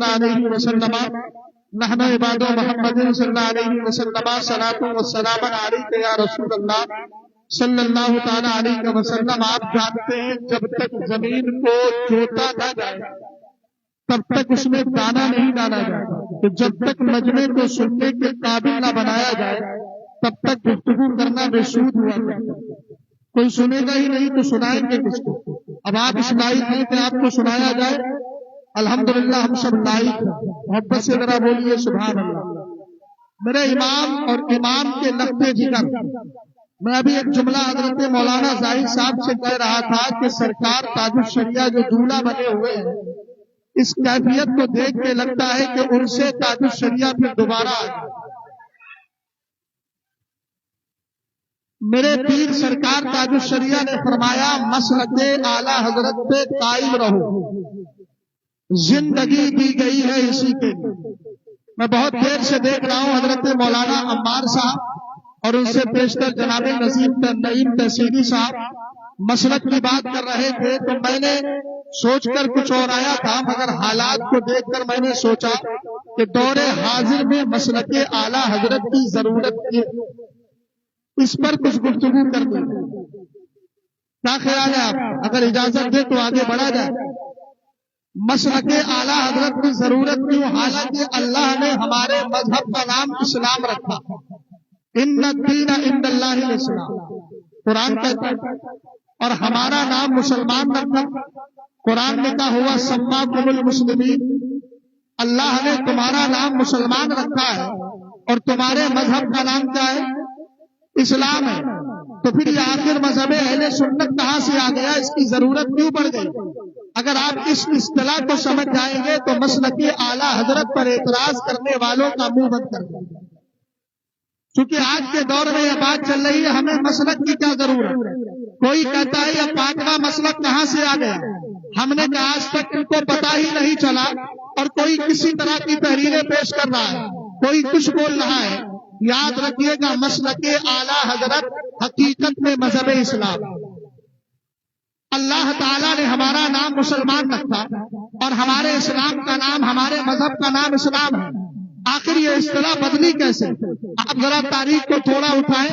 علیہ وسلم نحن عباد محمد صلی اللہ علیہ وسلم صلاۃ و سلام علیک یا رسول اللہ صلی اللہ تعالی علیہ وسلم. آپ جانتے ہیں جب تک زمین کو جوتا نہ جائے تب تک اس میں دانا نہیں ڈالا جائے. تو جب تک مجمع کو سننے کے قابل نہ بنایا جائے تب تک گفتگو کرنا بے سود ہوا کرتا. کوئی سنے گا ہی نہیں تو سنائیں گے کس کو؟ اب آپ اس لائق ہیں کہ آپ کو سنایا جائے. الحمدللہ ہم سب لائق ہیں. محبت سے ذرا بولیے سبحان اللہ. میرے امام اور امام کے لخت جگر، میں ابھی ایک جملہ حضرت مولانا زاہد صاحب سے کہہ رہا تھا کہ سرکار تاج الشریعہ جو دولہا بنے ہوئے ہیں، اس کیفیت کو دیکھ کے لگتا ہے کہ ان سے تاج الشریعہ پھر دوبارہ آئے. میرے پیر سرکار تاج الشریعہ نے فرمایا مسلک اعلی حضرت پہ قائم رہو، زندگی دی گئی ہے اسی کے لیے. میں بہت دیر سے دیکھ رہا ہوں حضرت مولانا عمار صاحب اور ان سے پیشتر جناب نعیم تحصیلی صاحب مسلک کی بات کر رہے تھے تو میں نے سوچ کر کچھ اور آیا تھا، مگر حالات کو دیکھ کر میں نے سوچا کہ دور حاضر میں مسلک اعلی حضرت کی ضرورت ہے، اس پر کچھ گفتگو کر دیں. کیا خیال ہے آپ؟ اگر اجازت دے تو آگے بڑھا جائے. مسلک اعلی حضرت کی ضرورت کیوں؟ حالانکہ اللہ نے ہمارے مذہب کا نام اسلام رکھا. ان الدین عند اللہ الاسلام قرآن کہتا ہے، اور ہمارا نام مسلمان رکھا. قرآن نے کہا ہوا سماکم المسلمین، اللہ نے تمہارا نام مسلمان رکھا ہے اور تمہارے مذہب کا نام کیا ہے؟ اسلام ہے. تو پھر یہ آخر مذہب اہل سنت کہاں سے آ گیا؟ اس کی ضرورت کیوں پڑ گئی؟ اگر آپ اس اصطلاح کو سمجھ جائیں گے تو مسلک اعلی حضرت پر اعتراض کرنے والوں کا منہ بند کر دیں گے. چونکہ آج کے دور میں یہ بات چل رہی ہے ہمیں مسلک کی کیا ضرورت ہے. کوئی کہتا ہے یہ پانچواں مسلک کہاں سے آ گیا؟ ہم نے کہا آج تک ان کو پتا ہی نہیں چلا، اور کوئی کسی طرح کی تحریریں پیش کر رہا ہے، کوئی کچھ بول رہا ہے. یاد رکھیے گا مسلک اعلی حضرت حقیقت میں مذہب اسلام. اللہ تعالیٰ نے ہمارا نام مسلمان رکھا اور ہمارے اسلام کا نام، ہمارے مذہب کا نام اسلام ہے. آخر یہ اصطلاح بدلی کیسے؟ آپ ذرا تاریخ کو تھوڑا اٹھائیں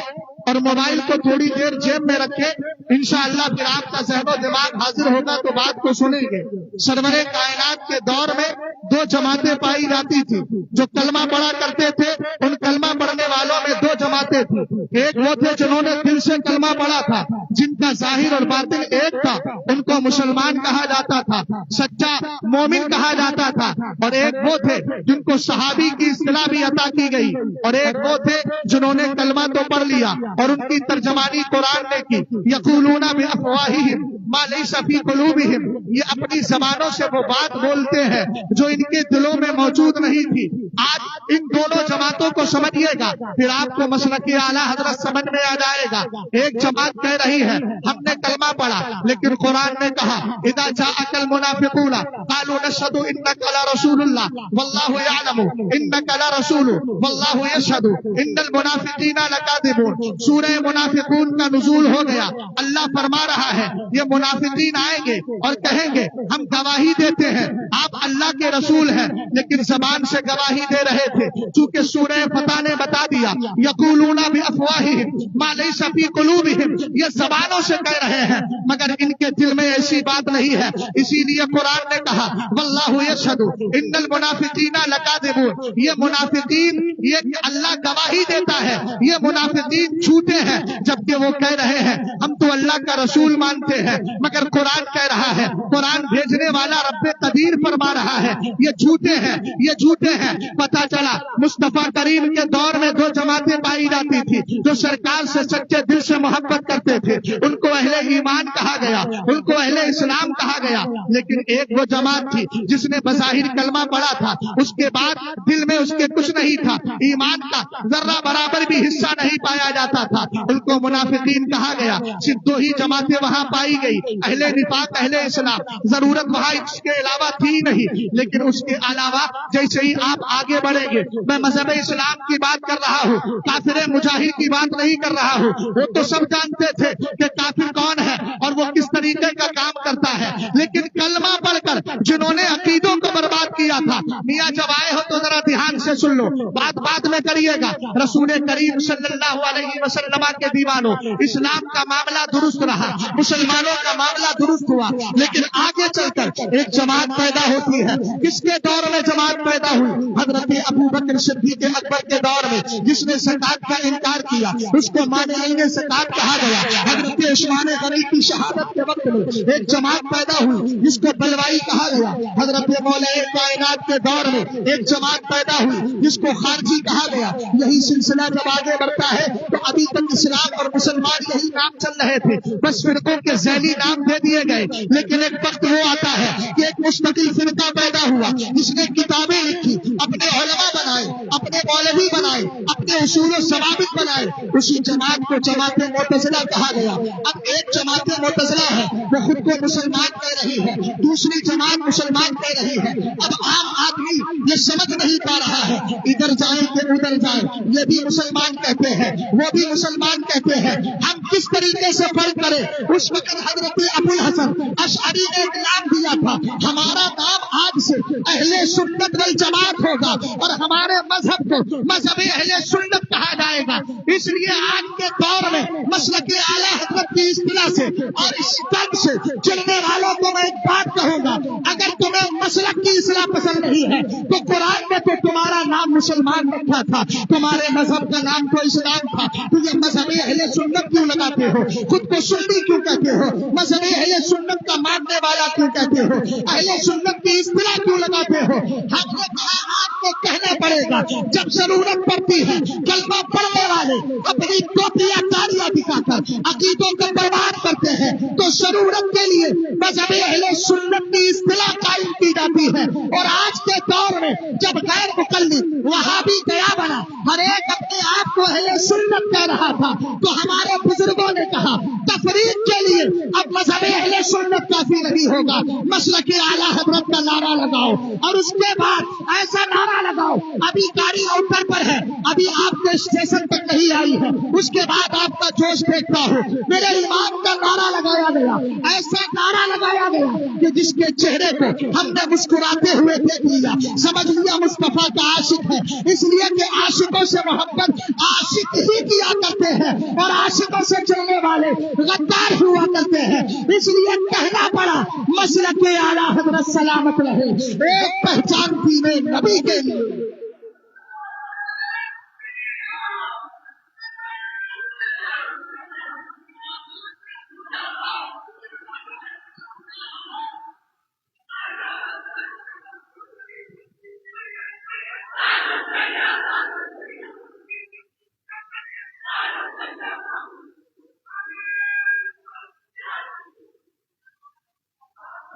اور موبائل کو تھوڑی دیر جیب میں رکھیں، انشاءاللہ پھر آپ کا ذہن و دماغ حاضر ہوگا تو بات کو سنیں گے. سرور کائنات کے دور میں دو جماعتیں پائی جاتی تھی. جو کلمہ پڑھا کرتے تھے ان کلمہ پڑھنے والوں میں دو جماعتیں تھیں. ایک وہ تھے جنہوں نے دل سے کلمہ پڑھا تھا، جن کا ظاہر اور باطن ایک تھا، ان کو مسلمان کہا جاتا تھا، سچا مومن کہا جاتا تھا. اور ایک وہ تھے جن کو صحابی کی اصطلاح بھی عطا کی گئی، اور ایک وہ تھے جنہوں نے کلمہ تو پڑھ لیا اور ان کی ترجمانی قرآن نے کی. یقولون بافواہہم ما لیس فی قلوبہم، یہ اپنی زبانوں سے وہ بات بولتے ہیں جو ان کے دلوں میں موجود نہیں تھی. آج ان دونوں جماعتوں کو سمجھیے گا پھر آپ کو مسلک اعلی حضرت سمجھ میں آ جائے گا. ایک جماعت کہہ رہی ہے ہم نے کلمہ پڑھا لیکن قرآن نے کہا اذا جاءک المنافقون قالوا نشهد انک لرسول اللہ واللہ یعلم انک لرسول واللہ یشهد ان المنافقین لکاذبون. سورہ منافقون کا نزول ہو گیا. اللہ فرما رہا ہے یہ منافقین آئیں گے اور کہیں گے ہم گواہی دیتے ہیں آپ اللہ کے رسول ہیں، لیکن زبان سے گواہی دے رہے تھے. چونکہ سورہ فتح نے بتا دیا یقولون بافواہہم ما لیس فی قلوبہم، یہ زبانوں سے کہہ رہے ہیں مگر ان کے دل میں ایسی بات نہیں ہے. اسی لیے قرآن نے کہا واللہ یشہد ان المنافقین لکاذبون. یہ منافقین، یہ اللہ گواہی دیتا ہے، یہ منافقین جھوٹے ہیں جبکہ وہ کہہ رہے ہیں ہم تو اللہ کا رسول مانتے ہیں. مگر قرآن کہہ رہا ہے، قرآن بھیجنے والا رب قدیر فرما رہا ہے یہ جھوٹے ہیں، یہ جھوٹے ہیں. پتا چلا مصطفیٰ کریم کے دور میں دو جماعتیں پائی جاتی تھی جو سرکار سے سچے دل سے محبت کرتے تھے. ان کو اہل ایمان کہا گیا، ان کو اہل اسلام کہا گیا. لیکن ایک وہ جماعت تھی جس نے بظاہر کلمہ پڑھا تھا، اس کے بعد دل میں اس کے کچھ نہیں تھا، ایمان کا ذرہ برابر بھی حصہ نہیں پایا جاتا تھا. ان کو منافقین کہا گیا. صرف دو ہی جماعتیں وہاں پائی گئی، اہل نفاق اہل اسلام. ضرورت وہاں اس کے علاوہ تھی نہیں، لیکن اس کے علاوہ جیسے ہی آپ آگے بڑھیں گے میں مذہب اسلام इस्लाम की बात कर रहा हूँ, काफिर मुजाहिद की बात नहीं कर रहा हूँ। वो तो सब जानते थे कि काफिर कौन है और वो किस तरीके का काम करता है, लेकिन कलमा पढ़कर जिन्होंने अकीदों को बर्बाद किया था, मियाँ जब आए हो तो जरा ध्यान से सुन लो, बात बात में करिएगा। रसूल करीम सल्लल्लाहु अलैहि वसल्लम के दीवानों, इस्लाम का मामला दुरुस्त रहा, मुसलमानों का मामला दुरुस्त हुआ, लेकिन आगे चलकर एक जमात पैदा होती है। किसके दौर में जमात पैदा हुई? हजरत अबू बकर सिद्दीक अकबर के दौर में, जिसने ज़कात का इनकार किया उसको माने ज़कात कहा गया। हजरत उस्मान गनी की शहादत के वक्त में एक जमात पैदा हुई जिसको बलवाई कहा गया। हजरत मौलाए कायनात के दौर में एक जमात पैदा हुई जिसको खारजी कहा गया। यही सिलसिला जब आगे बढ़ता है तो अभी तक इस्लाम और मुसलमान यही नाम चल रहे थे, बस फिरकों के ज़ैली नाम दे दिए गए। लेकिन एक वक्त वो आता है कि एक मुस्तकिल फिरका पैदा हुआ जिसने किताबें लिखी, अपने उलमा बनाए, अपने मौलवी बनाए, अपने उसूल और सवाबित बनाए। उसी जमात को जमात मुतज़िला कहा गया। अब एक जमात मुतज़िला है वो खुद को मुसलमान कह रही है, दूसरी जमात मुसलमान कह रही है। अब आम आदमी ये समझ नहीं पा रहा है, इधर जाए कि उधर जाए, ये भी मुसलमान कहते हैं, वो भी मुसलमान कहते हैं, हम किस तरीके से फर्क करें? उस वक्त हजरत अबुल हसन अशअरी ने एक नाम दिया था, हमारा नाम आज से अहले सुन्नत वल जमात होगा और हमारे मजहब को मजहब अहले सुन्नत कहा जाएगा। इसलिए आज के दौर में मसलक आला हज़रत की इस्तिलाह से और इस तर्क से चलने वालों को मैं एक बात कहूंगा, अगर तुम्हें मसलक की इस्लाह पसंद नहीं है तो कुरान में तो तुम्हारा नाम मुसलमान रखा था, तुम्हारे मजहब का नाम तो इस्लाम था, तो ये मजहब अहले सुन्नत क्यों लगाते हो? खुद को सुन्नी क्यों कहते हो? मजहब अहले सुन्नत का मानने वाला क्यों कहते हो? अहले सुन्नत की इस्तिलाह क्यों लगाते हो? हमने कहा आपको कहना पड़ेगा, जब जरूरत पड़ती है कलमा पढ़ने वाले अपनी टोपियां तारियां दिखाकर अकीदों को बर्बाद करते हैं, तो जरूरत के लिए मजहब अहले सुन्नत की इस्तिलाह कायम की जाती है। और आज के दौर में जब गैर मुकल्लिद वहां भी गया बना, हर एक अपने आप को अहले सुन्नत कह रहा था, तो हमारे बुजुर्गों ने कहा तफरीक के लिए अब मजहब अहले सुन्नत काफी नहीं होगा, मसलक आला हज़रत का नारा लगाओ। और उसके बाद ऐसा नारा लगाओ, अभी गाड़ी आउटर पर है, अभी आपके स्टेशन तक नहीं आई है, उसके बाद आपका जोश देखता हो, मेरे इमाम का नारा लगाया गया, ऐसा नारा लगाया गया कि जिसके चेहरे को हमने मुस्कुराते हुए देख लिया, समझ लिया मुस्तफा का आशिक है। इसलिए कि आशिकों से मोहब्बत आशिक ही किया करते हैं और आशिकों से चलने वाले गद्दार हुआ करते हैं। इसलिए कहना पड़ा मसलक आला हज़रत सलामत रहे, एक पहचान थी में नबी के लिए।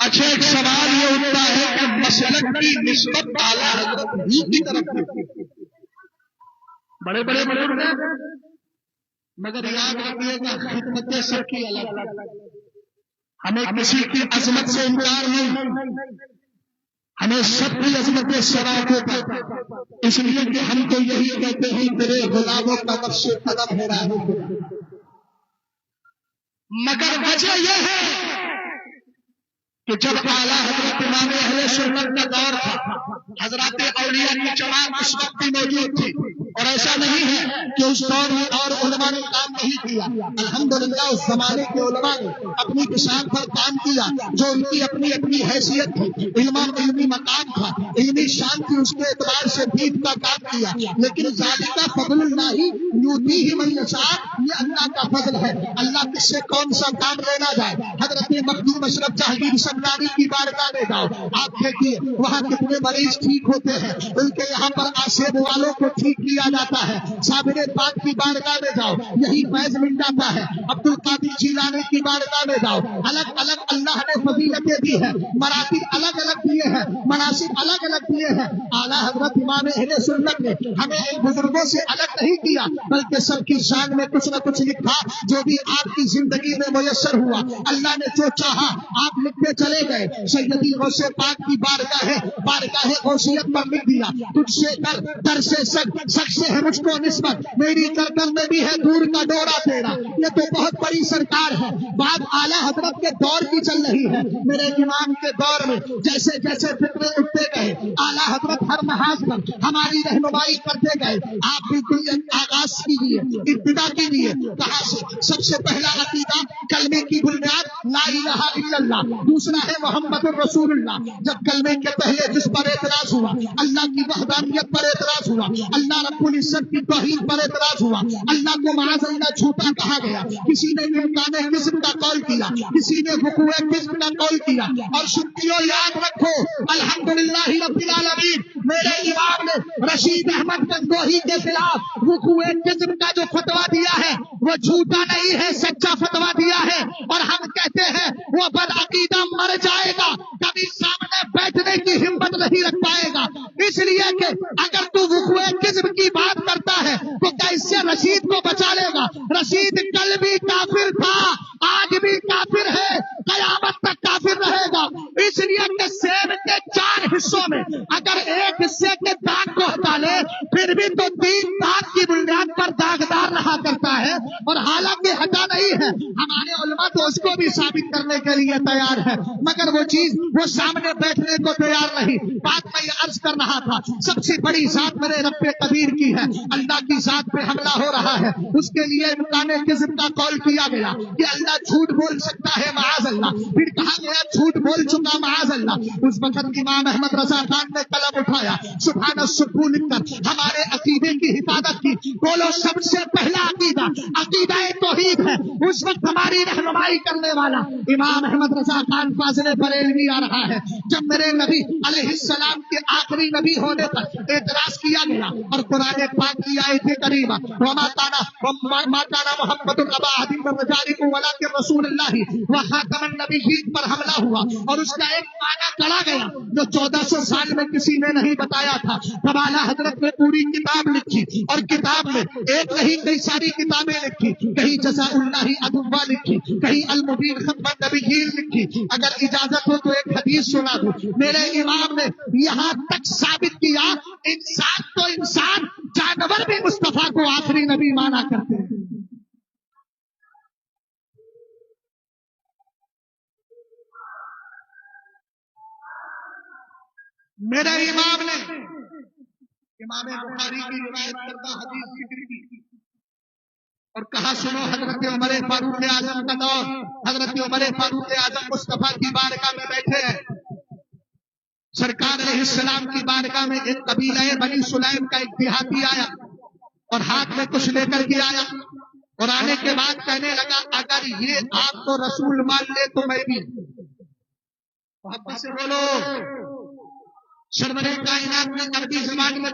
अच्छा, एक सवाल ये उठता है कि मसलक की निस्बत आला हज़रत ही की तरफ बड़े बड़े मगर याद रखिएगा खिदमत सर की अलग, हमें किसी की अजमत से इनकार नहीं, हमें सबकी अजमत सरा को पता, इसलिए कि हम तो यही कहते हैं मेरे गुलामों का नक्श कदम है राह, मगर वजह यह है कि जब आला हज़रत इमाम अहले सुन्नत का दौर था, हज़रात औलिया की जमात उस वक्त भी मौजूद थी। और ऐसा नहीं है कि उस दौर में और उलमा ने काम नहीं किया, अल्हम्दुलिल्लाह उस जमाने के उलमा ने अपनी किसान पर काम किया, जो उनकी अपनी अपनी हैसियत थी, इल्मी मकाम था, इल्मी शान थी, उसके एतबार से दीन का काम किया। लेकिन ज़ालिका फ़ज़्लुल्लाहि यूतीहि मन यशा, ये अल्लाह का फजल है, अल्लाह किससे कौन सा काम लेना जाए। हज़रत मखदूम अशरफ जहांगीर समदानी की बारगाह में जाओ, आप देखिए वहाँ कितने मरीज ठीक होते हैं, उनके यहाँ पर आसेब वालों को ठीक किया जाता है। साबिर पाक की बारगाह में जाओ, यही फैज मिल जाता है। अब्दुल कादिर जिलानी की बारगाह में जाओ, अलग अलग अल्लाह ने फजीलतें दी है, मरातिब अलग अलग दिए हैं, मनासिब अलग अलग दिए हैं। आला हज़रत इमाम अहले सुन्नत ने हमें इन बुजुर्गों से अलग नहीं किया, बल्कि सबकी शान में कुछ न कुछ लिखा, जो भी आपकी जिंदगी में मुयस्सर हुआ, अल्लाह ने जो चाहा आप लिखते चले गए। सैयदी गौसे पाक की बारगाह गौसियत पर लिख दिया, तुझसे दर से सक से है मुझको निस्बत, मेरी गर्दन में भी है दूर का डोरा तेरा। ये तो बहुत बड़ी सरकार है। बात आला हजरत के दौर की चल रही है। मेरे इमाम के दौर में जैसे जैसे फिक्रे उठते गए, आला हजरत हर महाज पर हमारी रहनुमाई करते गए। आप बिल्कुल आगाज कीजिए, इब्तिदा कीजिए। कहाँ से? सबसे पहला अकीदा कलमे की बुनियाद ला इलाहा इल्लल्लाह, दूसरा है मोहम्मदुर रसूलुल्लाह। जब कलमे के पहले जिस पर एतराज हुआ, अल्लाह की वहदानियत पर एतराज हुआ, अल्लाह रब्बुल इज्जत की तौहीद पर एतराज हुआ, अल्लाह को माज़ अल्लाह झूठा कहा गया, किसी ने इम्कान किस्म का कौल किया, किसी ने वक़ूअ किस्म का कौल किया। और सुन्नियों याद रखो, अल्हम्दुलिल्लाह रब्बिल आलमीन, मेरे इमाम ने रशीद अहमद गंगोही के खिलाफ वक़ूअ किस्म का जो फतवा दिया है वो झूठा नहीं है, सच्चा फतवा दिया है। और हम कहते हैं वो बदअकीदा मर जाएगा, कभी सामने बैठने की हिम्मत नहीं रख पाएगा। इसलिए कि अगर तू वक़ूअ किस्म की बात करता है तो कैसे रशीद को बचा लेगा? रशीद कल भी काफिर था, आज भी काफिर है, कयामत तक काफिर रहेगा। इसलिए कि सेब के 4 हिस्सों में अगर एक हिस्से के दाग को हटा ले फिर भी तो 3 दाग की बुनियाद पर दागदार रहा करता है, और हालांकि हटा नहीं है। हमारे उलमा तो उसको भी साबित करने के लिए तैयार है, मगर वो चीज वो सामने बैठने को तैयार नहीं। बात मैं ये अर्ज कर रहा था, सबसे बड़ी जात मेरे रब्बे कबीर की है। अल्लाह की जात पे हमला हो रहा है, उसके लिए इम्कान किस्म का कौल किया गया कि अल्लाह झूठ बोल सकता है, माज़ अल्लाह। फिर कहा गया झूठ बोल चुका, माज़ अल्लाह। उस वक्त इमाम अहमद रजा खान ने कलम उठाया, सुभान सुब्बू लिखकर हमारे अकीदे की हिफाजत की। बोलो, सबसे पहला अकीदा अकीदा तौहीद है। उस वक्त हमारी रहनुमाई करने वाला इमाम अहमद रजा खान फाज़िले बरेलवी आ रहा है। जब मेरे नबी अलैहिस्सलाम के आखिरी नबी होने पर एतराज किया गया और कुरान पाक की आयत करीमा माताना मोहम्मदुन अबा अहदिन व रजालिकुम वलाकिन रसूलुल्लाह व खातमन नबिय्यीन पर हमला हुआ, और उसका एक माना गढ़ा गया जो 1400 साल में किसी ने नहीं बताया था। तब आला हजरत ने पूरी किताब लिखी, और किताब में एक नहीं कई सारी किताबें लिखी, कहीं जज़ाउल्लाहि अदुव्वा लिखी, कहीं अल मुबीन खत्मन नबिय्यीन लिखी। अगर इजाजत हो तो एक हदीस सुना दूं। मेरे इमाम ने यहाँ तक साबित किया, इंसान तो इंसान, जानवर भी मुस्तफा को आखिरी नबी माना करते हैं। मेरे इमाम ने इमाम बुखारी की रिवायत करता हदीस जिक्र की और कहा, सुनो, हजरत उमर फारूक आजम का दौर, हजरत उमर फारूक आजम मुस्तफा की बारगाह में बैठे हैं। सरकार अलैहिस्सलाम की बारगाह में एक कबीला बनी सुलैम का एक देहाती आया और हाथ में कुछ लेकर के आया, और आने के बाद कहने लगा, अगर ये आपको रसूल मान ले तो मैं भी। मोहब्बत से बोलो। सरवरे कायनात में अरबी ज़बान में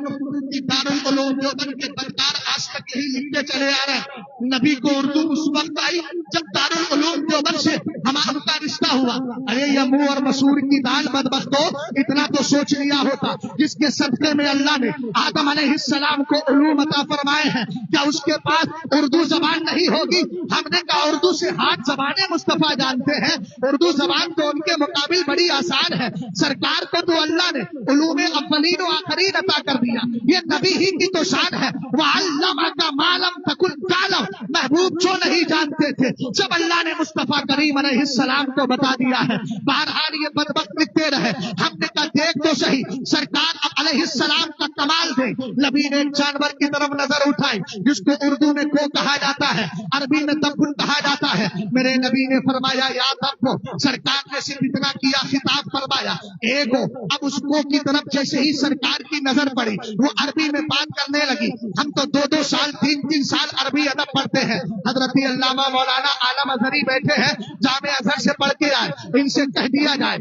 दारुल उलूम देवबंद के फनकार आज तक यही लिखते चले आ रहे हैं। नबी को उर्दू उस वक्त आई जब दारुल उलूम देवबंद से हमारा रिश्ता हुआ। अरे यमू और मसूर की दाल बदबख्तो, इतना तो सोच लिया होता, जिसके सदक़े में अल्लाह ने आदम अलैहिस्सलाम को उलूम अता फरमाए हैं, क्या उसके पास उर्दू जबान नहीं होगी? हमने कहा उर्दू से हाथ जबाने मुस्तफा जानते हैं, उर्दू जबान तो उनके मुकाबिल बड़ी आसान है। सरकार को तो अल्लाह ने उलूमे अव्वलीन व आखरीन अता कर दिया, ये नबी ही की तो शान है। वअल्लमका मा लम तकुन तालम, महबूब जो नहीं जानते थे जब अल्लाह ने मुस्तफा करीम अलैहिस्सलाम को बता दिया है। बहरहाल ये बदबख्त लिखते रहे, हमने कहा देख तो सही, सरकार अलैहिस्सलाम का कमाल दे। नबी ने एक जानवर की तरफ नजर उठाई जिसको उर्दू में को कहा जाता है, अरबी में तब्बुन कहा जाता है। मेरे नबी ने फरमाया, या तब्बो, सरकार ने सिर्फ इतना किया, खिताब फरमाया एगो। अब उसको की तरफ जैसे ही सरकार की नजर पड़ी वो अरबी में बात करने लगी। हम तो 2-2 साल 3-3 साल अरबी अदब पढ़ते हैं। हजरत अल्लामा मौलाना आलम अजहरी बैठे हैं, जामे अजहर से पढ़ के आए, इनसे कह दिया जाए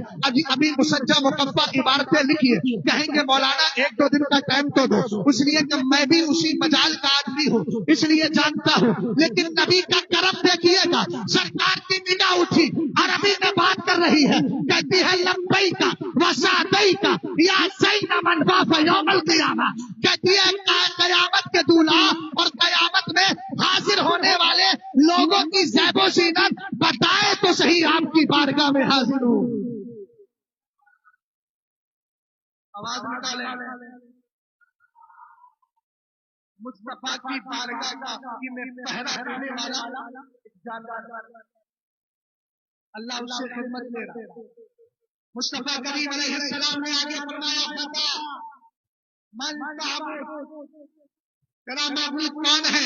अभी मुसज्जा मुकफ्फा इबारतें लिखिए, कहेंगे मौलाना 1-2 दिन का टाइम तो दो। इसलिए कि मैं भी उसी मजाल का आदमी हूँ, इसलिए जानता हूँ। लेकिन नबी का करम देखिएगा, सरकार की निगाह उठी, अरबी में बात कर रही है, कहती है लब्बैका व सादैका या सैयद मन वाफ़ यौमल क़ियामा। कहती है कयामत के दूल्हा और कयामत में हाजिर होने वाले लोगों की ज़ैबो ज़ीनत बताए तो सही, आपकी बारगाह में हाजिर हूँ। आवाज निकाले। मुस्तफा की बारगाह में पहरा देने वाला जानदार अल्लाह उससे खिदमत ले रहा है। मुस्तफा करीम अलैहिस्सलाम ने आगे फरमाया फता मन ताबूद, तेरा माबूद कौन है?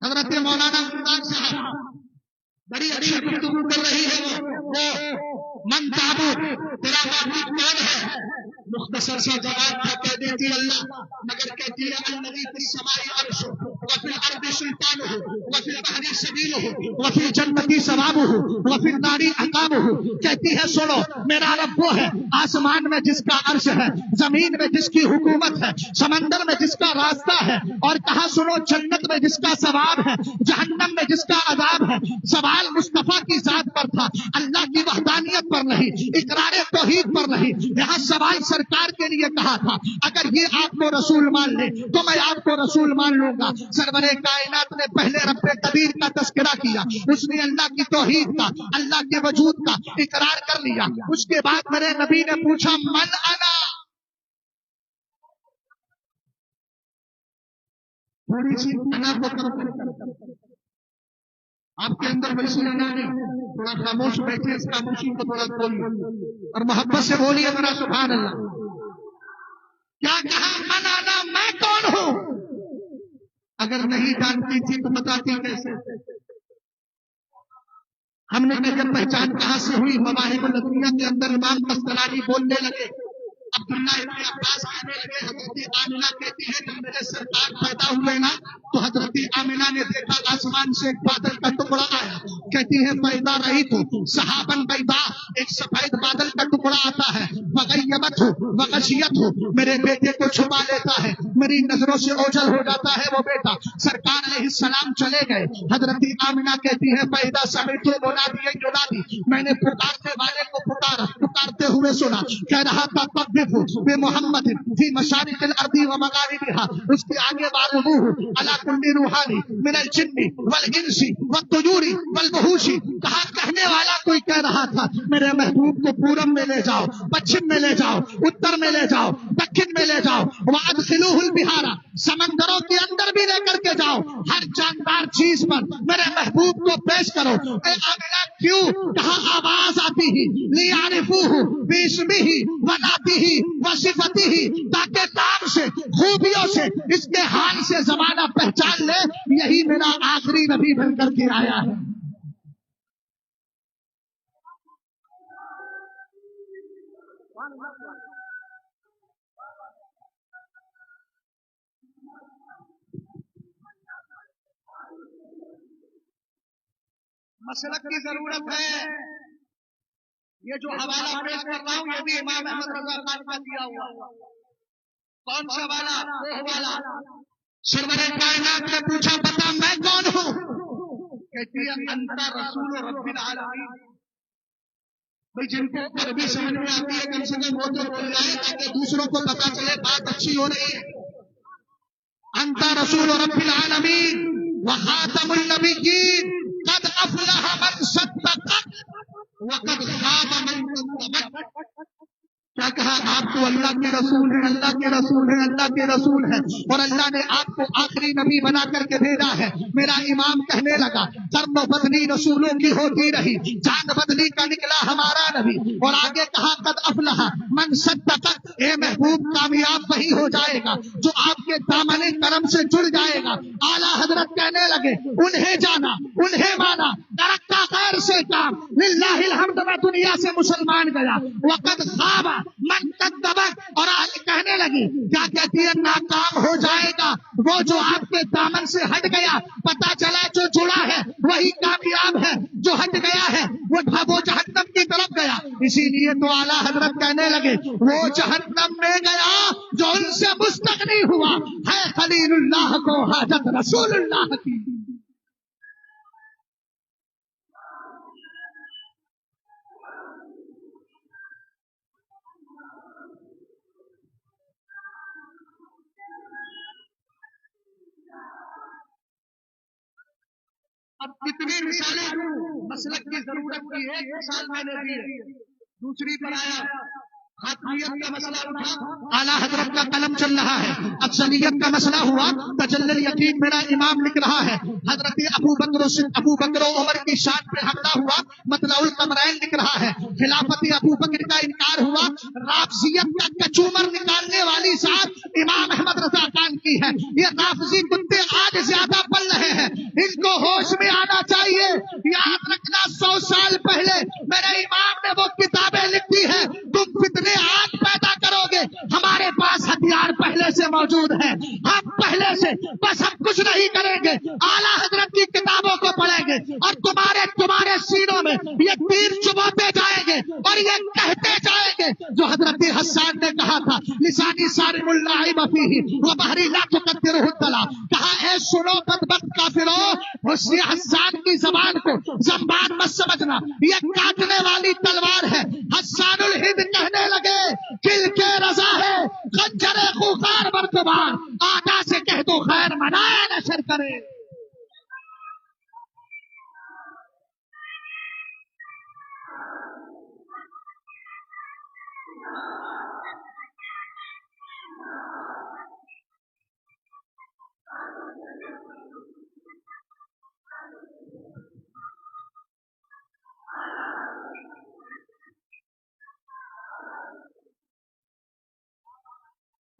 हजरत मौलाना मुमताज साहब बड़ी अच्छी गुफ्तगू कर रही है। वो मन ताबूद, तेरा माबूद कौन है? मुख्तसर सा जवाब था, कह देती अल्लाह, मगर कहती है अल्लज़ी फिस समाई अर्शुहु व फिल अर्दि सुल्तानुहुु व फिल बहरी सबीलुहु व फिल जन्नति सवाबुहु व फिल नारी अकाबुहु। कहती है सुनो, मेरा रब वो है आसमान में जिसका अर्श है, जमीन में जिसकी हुकूमत है, समंदर में जिसका रास्ता है, और कहा सुनो जन्नत में जिसका सवाब है, जहन्नम में जिसका अजाब है। सवाल मुस्तफा की जात पर था, अल्लाह की वहदानियत पर नहीं, इकरार तौहीद पर नहीं। यहाँ सवाल सरकार के लिए कहा था, अगर ये आपको रसूल मान ले तो मैं आपको रसूल मान लूंगा। सरवरे कायनात ने पहले रब्बे कबीर का तस्करा किया, उसने अल्लाह की तौहीद का, अल्लाह के वजूद का इकरार कर लिया। उसके बाद मेरे नबी ने पूछा मन अना, थोड़ी सी अना को कम आपके अंदर वैसी अना नहीं, थोड़ा खामोश बैठे, इस खामोशी को थोड़ा खोलिए और मोहब्बत से बोलिए मेरा सुभान अल्लाह। क्या कहा? मन आना, मैं कौन हूं? अगर नहीं जानती थी तो बताती कैसे? हमने जब पहचान कहां से हुई? मवाहिबुल लदुनिया के अंदर इमाम बस्तलानी बोलने लगे, अब्दुल्ला इब्न अब्बास कहने लगे, हजरत आमिना कहती है जब मेरे सरकार पैदा हुए ना तो हजरत आमिना ने देखा आसमान से एक बादल का टुकड़ा आया। कहती है पैदा रही तो सहाबन बैदा, एक सफेद बादल का टुकड़ा आता है, वगैयबत हो वगशियत हो, मेरे बेटे को छुपा लेता है, मेरी नजरों से ओझल हो जाता है वो बेटा। सरकार अलैहिस्सलाम चले गए। हजरत आमिना कहती है पैदा समेतो बोला दिए जुड़ा दी, मैंने पुकारने वाले को पुकारा, पुकारते हुए सुना, कह रहा था बे मोहम्मद फी मशारिकिल अर्दी व मगारिबिहा, उसके आगे बारूबूहु अला कुल्ली रूहानी मिनल जिन्नी वल इंसी व तुयूरी वल वहूशी। कहा कहने वाला कोई कह रहा था मेरे महबूब को पूरब में ले जाओ, पश्चिम में ले जाओ, उत्तर में ले जाओ, दक्षिण में ले जाओ, व अदखिलूहुल बिहारा, समंदरों के अंदर भी लेकर के जाओ, हर जानदार चीज पर मेरे महबूब को पेश करो। आमिना क्यों? कहा आवाज आती ही लियारिफूहु बिस्मिही व नातिही व सिफतिही, ताकि नाम से, खूबियों से, इसके हाल से जमाना पहचान ले, यही मेरा आखिरी नबी बनकर के आया है। मसलक की जरूरत है। ये जो हवाला पेश कर रहा हूं ये भी इमाम अहमद रजा खान का दिया हुआ। कौन सा वाला? वो वाला। सरवरे कायनात ने पूछा बता मैं कौन हूं? कहती है अंता रसूल रब्बिल आलमीन। भाई जिनको अरबी समझ में आती है कम से कम वो तो बोल जाए ताकि दूसरों को पता चले बात अच्छी हो रही है। अंता रसूल रब्बिल आलमीन व खातमुन नबिय्यीन कद अफलह मन सद्दक़ व कद खाब मन कज़्ज़ब। क्या कहा? आप तो अल्लाह के रसूल हैं, अल्लाह के रसूल हैं, अल्लाह के रसूल हैं, और अल्लाह ने आपको आखिरी नबी बना करके भेजा है। मेरा इमाम कहने लगा कर्म बदली रसूलों की होती रही, चांद बदली का निकला हमारा नबी। और आगे कहा कद अफलह मन सद्दक़, ए महबूब कामयाब वही हो जाएगा जो आपके दामने करम से जुड़ जाएगा। आला हजरत कहने लगे उन्हें जाना, उन्हें माना, तरक्का खैर से काम, लिल्लाहिल हम्द, मैं दुनिया से मुसलमान गया। वक़द खाबा मन कज़्ज़ब, और आगे कहने लगी क्या कहती है? नाकाम हो जाएगा वो जो आपके दामन से हट गया। पता चला जो जुड़ा है वही कामयाब है, जो हट गया है वो जहन्नम की तरफ गया। इसीलिए तो आला हजरत कहने लगे वो जहन्नम में गया जो उनसे मुस्तगनी हुआ है, खलीलुल्लाह को हाजत रसूलुल्लाह की। अब कितनी मिसालें दूं? मसलक की जरूरत की एक मिसाल मैंने दी है, दूसरी पर आया خاتمیت کا مسئلہ اٹھا، اعلیٰ حضرت کا قلم چل رہا ہے، افضلیت کا مسئلہ ہوا، تجلی الیقین میرا امام لکھ رہا ہے، حضرت ابو بکر و عمر کی شان پہ حملہ ہوا، مطلع القمرین لکھ رہا ہے، خلافت ابو بکر کا انکار ہوا، رافضیت کا کچومر نکالنے والی ذات امام احمد رضا خان کی ہے۔ یہ رافضی کتے آج زیادہ پل رہے ہیں، ان کو ہوش میں آنا چاہیے۔ یاد رکھنا 100 سال پہلے میرے امام نے وہ کتابیں لکھی ہے، تم فتنے آج پیدا کرو گے، ہمارے پاس ہتھیار پہلے سے موجود ہے، ہم پہلے سے، بس ہم کچھ نہیں کریں گے، اعلیٰ حضرت کی کتابوں کو پڑھیں گے اور تمہارے سینوں میں یہ تیر چبھاتے جائیں گے اور یہ کہتے جائیں گے جو حضرت حسان نے کہا تھا، لسانی صارم اللاعب فیہ وبحری لا تقدرہ الطلا، کہا اے سنو بدبخت کافروں، حسن حسان کی زبان کو زبان مت سمجھنا، یہ کاٹنے والی تلوار ہے۔ حسان الہند کہنے لگے کل کے رضا ہے خنجر خوخار برتبار، آقا سے کہہ دو خیر منائے نشر کرے۔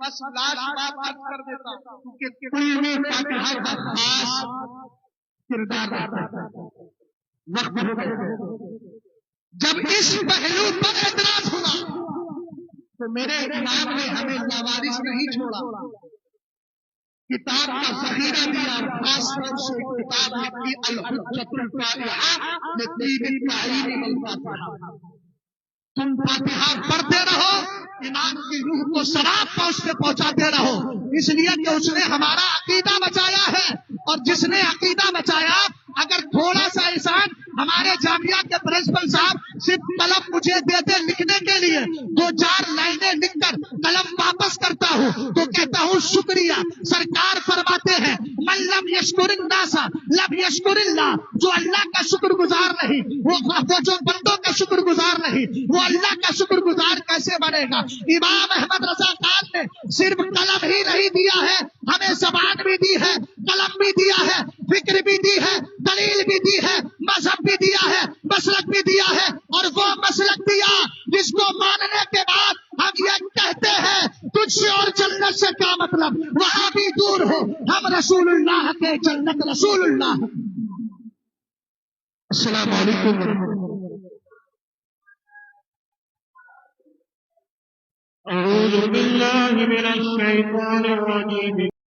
بس لاش بات کر دیتا ہوں کہ کوئی میں فاتحہ کا خاص کردار رہتا ہے۔ وقت ہو گیا، جب اس پہلو پر اعتراض ہوا تو میرے امام نے ہمیں لاوارث نہیں چھوڑا، کتاب کا ذخیرہ دیا اور خاص طور سے کتاب لکھی الحجۃ الفاتحہ لطیب التعلیم والفاتحہ۔ تم فاتحہ پڑھتے رہو، امام کی روح کو ثواب پہنچاتے رہو، اس لیے کہ اس نے ہمارا عقیدہ بچایا ہے، اور جس نے عقیدہ بچایا، اگر تھوڑا سا احسان ہمارے جامعہ کے پرنسپل صاحب صرف قلم مجھے دیتے لکھنے کے لیے، 2-4 لائنیں لکھ کر قلم واپس کرتا ہوں تو کہتا ہوں شکریہ۔ سرکار فرماتے ہیں من لم یشکر الناس لم یشکر اللہ، جو اللہ کا شکر گزار نہیں، وہ جو بندوں کا شکر گزار نہیں، وہ اللہ کا شکر گزار کیسے بنے گا؟ امام احمد رضا خان نے صرف قلم ہی نہیں دیا ہے، ہمیں زبان بھی دی ہے، قلم بھی دیا ہے، فکر بھی دی ہے، دلیل بھی دی ہے، مذہب بھی دیا ہے، مسلک بھی دیا ہے، اور وہ مسلک دیا جس کو ماننے کے بعد ہم یہ کہتے ہیں تجھ سے اور جنت سے کیا مطلب، وہاں بھی دور ہو، ہم رسول اللہ کے جنت رسول اللہ۔ السلام علیکم ورحمۃ اللہ۔ أعوذ بالله من الشيطان الرجيم